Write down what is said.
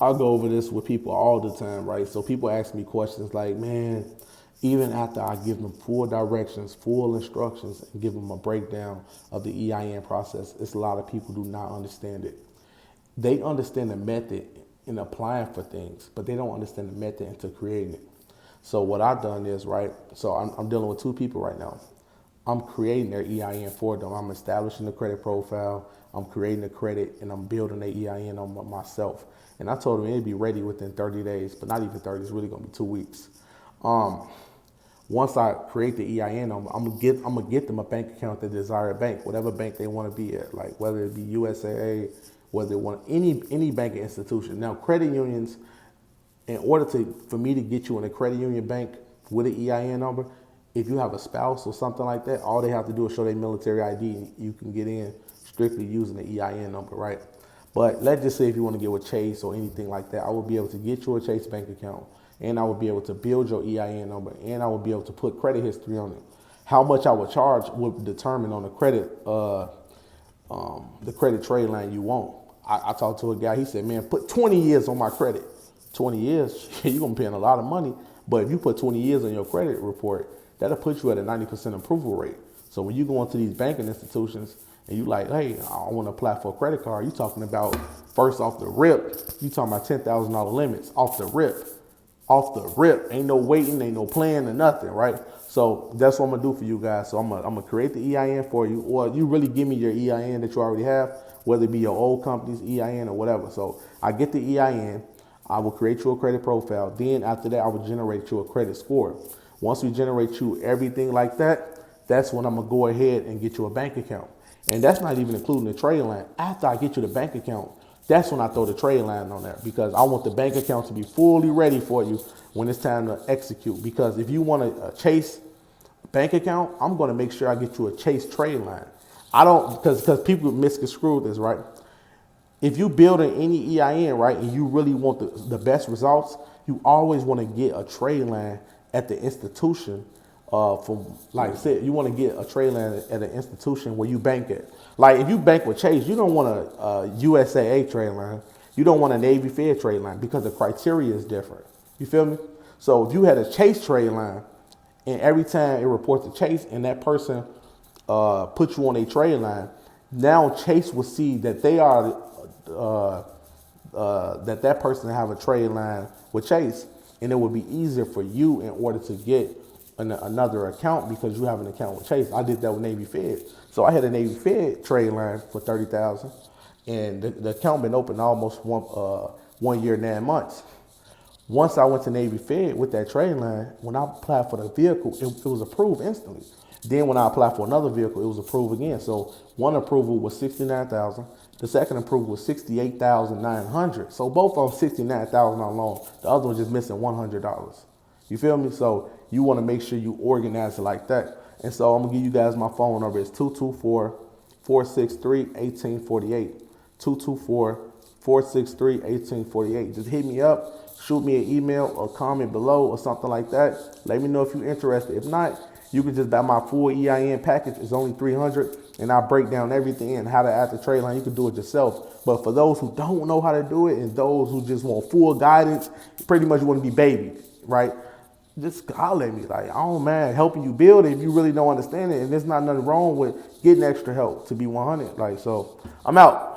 I go over this with people all the time, right? So people ask me questions like, man, even after I give them full directions, full instructions, and give them a breakdown of the EIN process, it's a lot of people do not understand it. They understand the method in applying for things, but they don't understand the method into creating it. So what I've done is, right, so I'm dealing with two people right now. I'm creating their EIN for them. I'm establishing the credit profile. I'm creating the credit, and I'm building their EIN on myself. And I told them it'd be ready within 30 days, but not even 30. It's really gonna be 2 weeks. Um, Once I create the EIN, I'm gonna get them a bank account at the desired bank, whatever bank they want to be at, like whether it be USAA, whether they want any banking institution. Now, credit unions, in order for me to get you in a credit union bank with an EIN number, if you have a spouse or something like that, all they have to do is show their military ID, and you can get in strictly using the EIN number, right? But let's just say if you want to get with Chase or anything like that, I will be able to get you a Chase bank account, and I will be able to build your EIN number, and I will be able to put credit history on it. How much I would charge would determine on the credit trade line you want. I talked to a guy, he said, man, put 20 years on my credit. 20 years, you're going to be paying a lot of money. But if you put 20 years on your credit report, that'll put you at a 90% approval rate. So when you go into these banking institutions and you like, hey, I want to apply for a credit card, you talking about first off the rip, you talking about $10,000 limits off the rip. Off the rip. Ain't no waiting, ain't no plan or nothing, right? So that's what I'm gonna do for you guys. So I'm gonna create the EIN for you, or you really give me your EIN that you already have, whether it be your old company's EIN or whatever. So I get the EIN, I will create you a credit profile. Then after that, I will generate you a credit score. Once we generate you everything like that, that's when I'm gonna go ahead and get you a bank account. And that's not even including the trade line. After I get you the bank account, that's when I throw the trade line on there, because I want the bank account to be fully ready for you when it's time to execute. Because if you want a Chase bank account, I'm going to make sure I get you a Chase trade line. I don't, because people misconstrue this, right? If you build any EIN, right, and you really want the best results, you always want to get a trade line at the institution. From, like I said, you want to get a trade line at an institution where you bank at. Like if you bank with Chase, you don't want a USAA trade line. You don't want a Navy Fed trade line, because the criteria is different. You feel me? So if you had a Chase trade line, and every time it reports to Chase and that person puts you on a trade line, now Chase will see that they are that person have a trade line with Chase, and it would be easier for you in order to get another account, because you have an account with Chase. I did that with Navy Fed. So I had a Navy Fed trade line for $30,000, and the account been open almost 1 year, 9 months. Once I went to Navy Fed with that trade line, when I applied for the vehicle, it was approved instantly. Then when I applied for another vehicle, it was approved again. So one approval was $69,000. The second approval was $68,900. So both of them $69,000 on loan. The other one just missing $100. You feel me? So you want to make sure you organize it like that. And so I'm going to give you guys my phone number. It's 224-463-1848. 224-463-1848. Just hit me up. Shoot me an email or comment below or something like that. Let me know if you're interested. If not, you can just buy my full EIN package. It's only $300, and I break down everything and how to add the trade line. You can do it yourself. But for those who don't know how to do it, and those who just want full guidance, pretty much you want to be babied, right? Just holler at me. Like, I don't mind helping you build it if you really don't understand it. And there's not nothing wrong with getting extra help, to be 100. Like, so I'm out.